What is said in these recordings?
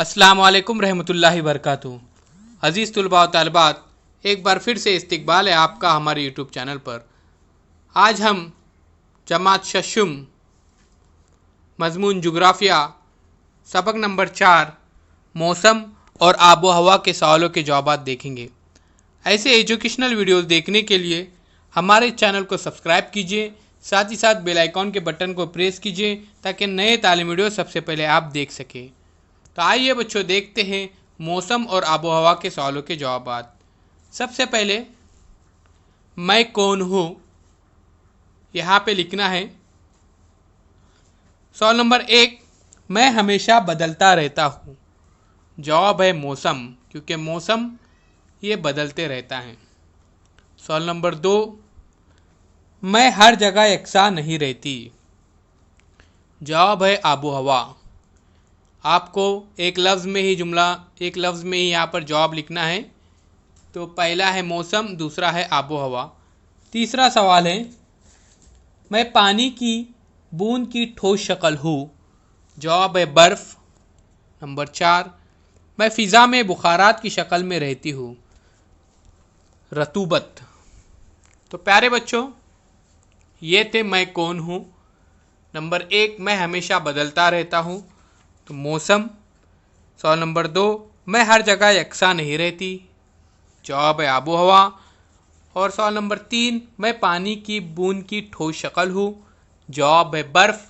अस्सलाम वालेकुम रहमतुल्लाहि वबरकातुहू। अज़ीज़ तुलबा व तालिबात, एक बार फिर से इस्तकबाल है आपका हमारे यूट्यूब चैनल पर। आज हम जमात शशुम मज़मून जुग्राफ़िया सबक नंबर 4 मौसम और आबो हवा के सवालों के जवाब देखेंगे। ऐसे एजुकेशनल वीडियोस देखने के लिए हमारे चैनल को सब्सक्राइब कीजिए, साथ ही साथ बेल आइकॉन के बटन को प्रेस कीजिए ताकि नए तालीमी वीडियो सबसे पहले आप देख सकें। तो आइए बच्चों, देखते हैं मौसम और आबो हवा के सवालों के जवाब। सबसे पहले मैं कौन हूँ यहाँ पे लिखना है। सवाल नंबर 1, मैं हमेशा बदलता रहता हूँ। जवाब है मौसम, क्योंकि मौसम ये बदलते रहता है। सवाल नंबर 2, मैं हर जगह यकसा नहीं रहती। जवाब है आबो हवा। आपको एक लफ्ज़ में ही यहाँ पर जवाब लिखना है। तो पहला है मौसम, दूसरा है आबो हवा। तीसरा सवाल है, मैं पानी की बूंद की ठोस शक्ल हूँ। जवाब है बर्फ़। नंबर 4, मैं फ़िज़ा में बुखारात की शक्ल में रहती हूँ। रतूबत। तो प्यारे बच्चों, ये थे मैं कौन हूँ। नंबर 1, मैं हमेशा बदलता रहता हूँ, तो मौसम। सवाल नंबर 2, मैं हर जगह यकसा नहीं रहती। जवाब है आबो हवा। और सवाल नंबर 3, मैं पानी की बूंद की ठोस शक्ल हूँ। जवाब है बर्फ़।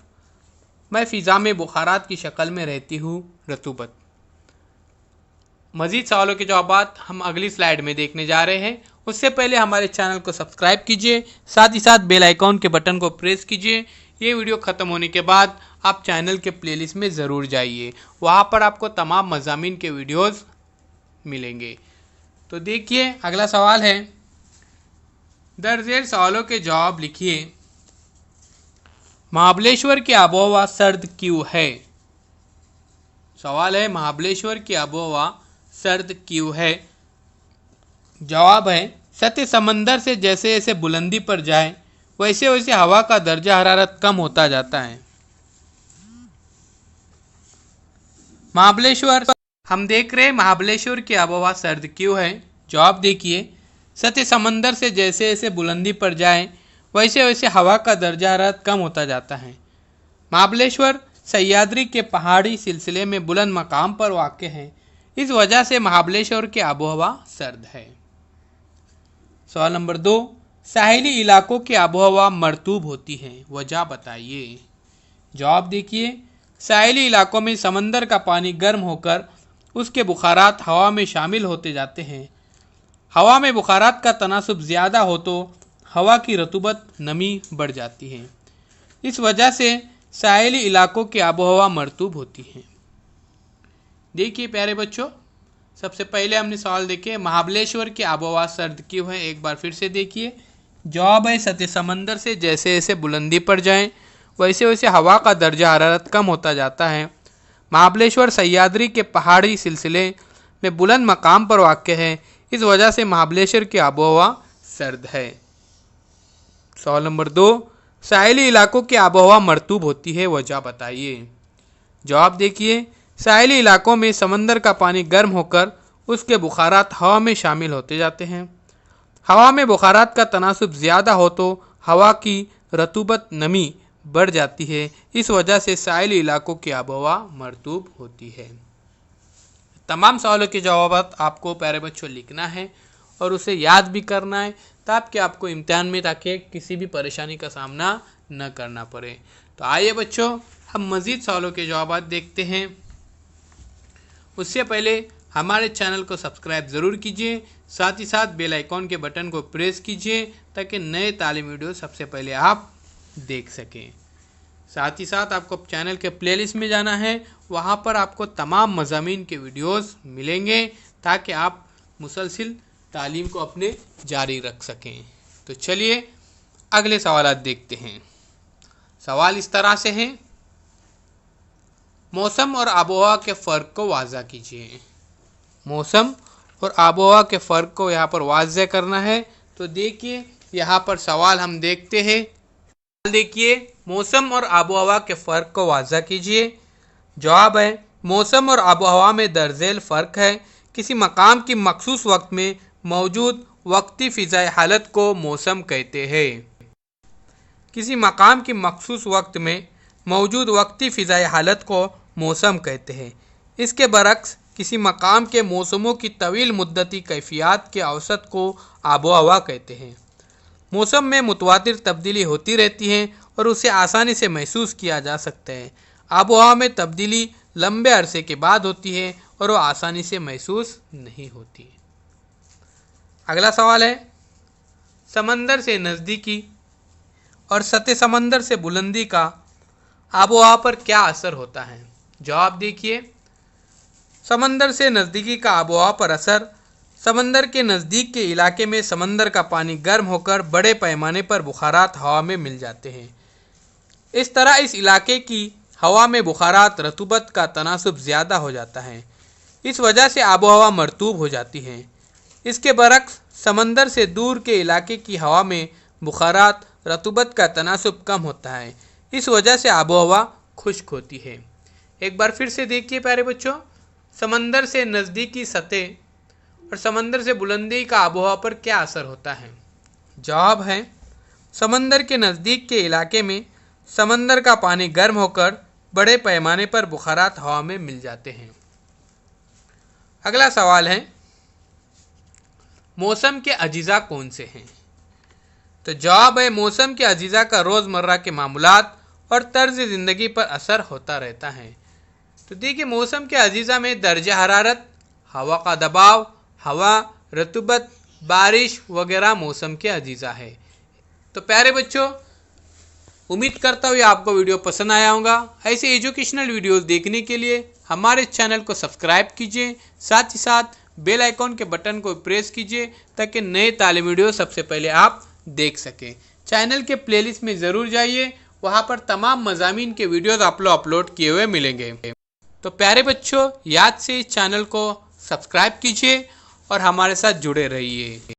मैं फ़िज़ा में बुखारात की शक्ल में रहती हूँ। रतूबत। मज़ीद सवालों के जवाब हम अगली स्लाइड में देखने जा रहे हैं। उससे पहले हमारे चैनल को सब्सक्राइब कीजिए, साथ ही साथ बेल आइकॉन के बटन को प्रेस कीजिए। ये वीडियो ख़त्म होने के बाद आप चैनल के प्लेलिस्ट में ज़रूर जाइए, वहाँ पर आपको तमाम मज़ामीन के वीडियोस मिलेंगे। तो देखिए, अगला सवाल है, दर्जेल सवालों के जवाब लिखिए। महाबलेश्वर की आबोहवा सर्द क्यों है? सवाल है, महाबलेश्वर की आबोहवा सर्द क्यों है? जवाब है, सतह समंदर से जैसे जैसे बुलंदी पर जाए वैसे वैसे हवा का दर्जा हरारत कम होता जाता है। महाबलेश्वर, हम देख रहे हैं महाबलेश्वर की आबोहवा सर्द क्यों है। जवाब देखिए, सतह समंदर से जैसे जैसे बुलंदी पर जाए वैसे वैसे हवा का दर्जा हरारत कम होता जाता है। महाबलेश्वर सह्याद्री के पहाड़ी सिलसिले में बुलंद मकाम पर वाक़ है, इस वजह से महाबलेश्वर की आबोहवा सर्द है। सवाल नंबर 2, साहिली इलाकों की आबोहवा मरतूब होती है, वजह बताइए। जवाब देखिए, साहिली इलाकों में समंदर का पानी गर्म होकर उसके बुखारात हवा में शामिल होते जाते हैं। हवा में बुखारात का तनासुब ज़्यादा हो तो हवा की रतूबत नमी बढ़ जाती है। इस वजह से साहिली इलाकों की आबोहवा मरतूब होती है। देखिए प्यारे बच्चों, सबसे पहले हमने सवाल देखे, महाबलेश्वर की आबोहवा सर्द क्यों है। एक बार फिर से देखिए, जवाब है, सतह समंदर से जैसे जैसे बुलंदी पर जाएं वैसे वैसे हवा का दर्जा हरारत कम होता जाता है। महाबलेश्वर सह्याद्री के पहाड़ी सिलसिले में बुलंद मकाम पर वाक़ है, इस वजह से महाबलेश्वर की आबोहवा सर्द है। सवाल नंबर 2, साहिली इलाकों की आबोहवा मरतूब होती है, वजह बताइए। जवाब देखिए, साहिली इलाकों में समंदर का पानी गर्म होकर उसके बुखारात हवा में शामिल होते जाते हैं। हवा में बुखारात का तनासुब ज़्यादा हो तो हवा की रतूबत नमी बढ़ जाती है, इस वजह से साहिली इलाकों की आबोहवा मरतूब होती है। तमाम सवालों के जवाब आपको प्यारे बच्चों लिखना है और उसे याद भी करना है, ताकि आपको इम्तिहान में किसी भी परेशानी का सामना न करना पड़े। तो आइए बच्चों, हम मज़ीद सवालों के जवाब देखते हैं। उससे पहले हमारे चैनल को सब्सक्राइब ज़रूर कीजिए, साथ ही साथ बेल आइकॉन के बटन को प्रेस कीजिए ताकि नए तालीमी वीडियो सबसे पहले आप देख सकें। साथ ही साथ आपको चैनल के प्लेलिस्ट में जाना है, वहाँ पर आपको तमाम मज़ामीन के वीडियोस मिलेंगे ताकि आप मुसलसिल तालीम को अपने जारी रख सकें। तो चलिए अगले सवाल देखते हैं। सवाल इस तरह से हैं, मौसम और आबोहवा के फ़र्क को वाज़ह कीजिए। मौसम और आबोहवा के फ़र्क को यहाँ पर वाज़ह करना है। तो देखिए, यहाँ पर सवाल हम देखते हैं। देखिए, मौसम और आबोहवा के फ़र्क को वाज़ह कीजिए। जवाब है, मौसम और आबोहवा में दरअसल फ़र्क है। किसी मकाम की मखसूस वक्त में मौजूद वक्ती फ़िज़ाई हालत को मौसम कहते हैं। किसी मकाम की मखसूस वक्त में मौजूद वक्ती फ़िज़ाई हालत को मौसम कहते हैं। इसके बरक्स किसी मकाम के मौसमों की तवील मुद्दती कैफियत के औसत को आबोहवा कहते हैं। मौसम में मुतवातिर तब्दीली होती रहती है और उसे आसानी से महसूस किया जा सकता है। आबोहवा में तब्दीली लंबे अरसे के बाद होती है और वो आसानी से महसूस नहीं होती। अगला सवाल है, समंदर से नज़दीकी और सतह समंदर से बुलंदी का आबोहवा पर क्या असर होता है? जवाब देखिए। समंदर से नज़दीकी का आबोहवा पर असर। समंदर के नज़दीक के इलाके में समंदर का पानी गर्म होकर बड़े पैमाने पर बुखारात हवा में मिल जाते हैं। इस तरह इस इलाके की हवा में बुखारात रतूबत का तनासुब ज़्यादा हो जाता है। इस वजह से आबोहवा मरतूब हो जाती है। इसके बरक्स समंदर से दूर के इलाके की हवा में बुखारात रतूबत का तनासुब कम होता है। इस वजह से आबोहवा खुश्क होती है। एक बार फिर से देखिए प्यारे बच्चों, समंदर से नज़दीकी सतह और समंदर से बुलंदी का आबोहवा पर क्या असर होता है? जवाब है, समंदर के नज़दीक के इलाके में समंदर का पानी गर्म होकर बड़े पैमाने पर बुखारात हवा में मिल जाते हैं। अगला सवाल है, मौसम के अजीज़ा कौन से हैं? तो जवाब है, मौसम के अजीज़ा का रोज़मर्रा के मामूलात और तर्ज ज़िंदगी पर असर होता रहता है। तो देखिए, मौसम के अजीज़ा में दर्जा हरारत, हवा का दबाव, हवा, रतूबत, बारिश वगैरह मौसम के अजीज़ा है। तो प्यारे बच्चों, उम्मीद करता हूँ आपको वीडियो पसंद आया होगा। ऐसे एजुकेशनल वीडियोस देखने के लिए हमारे चैनल को सब्सक्राइब कीजिए, साथ ही साथ बेल आइकॉन के बटन को प्रेस कीजिए ताकि नए तालीमी वीडियो सबसे पहले आप देख सकें। चैनल के प्लेलिस्ट में ज़रूर जाइए, वहाँ पर तमाम मज़ामीन के वीडियोस आप लोग अपलोड किए हुए मिलेंगे। तो प्यारे बच्चों, याद से इस चैनल को सब्सक्राइब कीजिए और हमारे साथ जुड़े रहिए।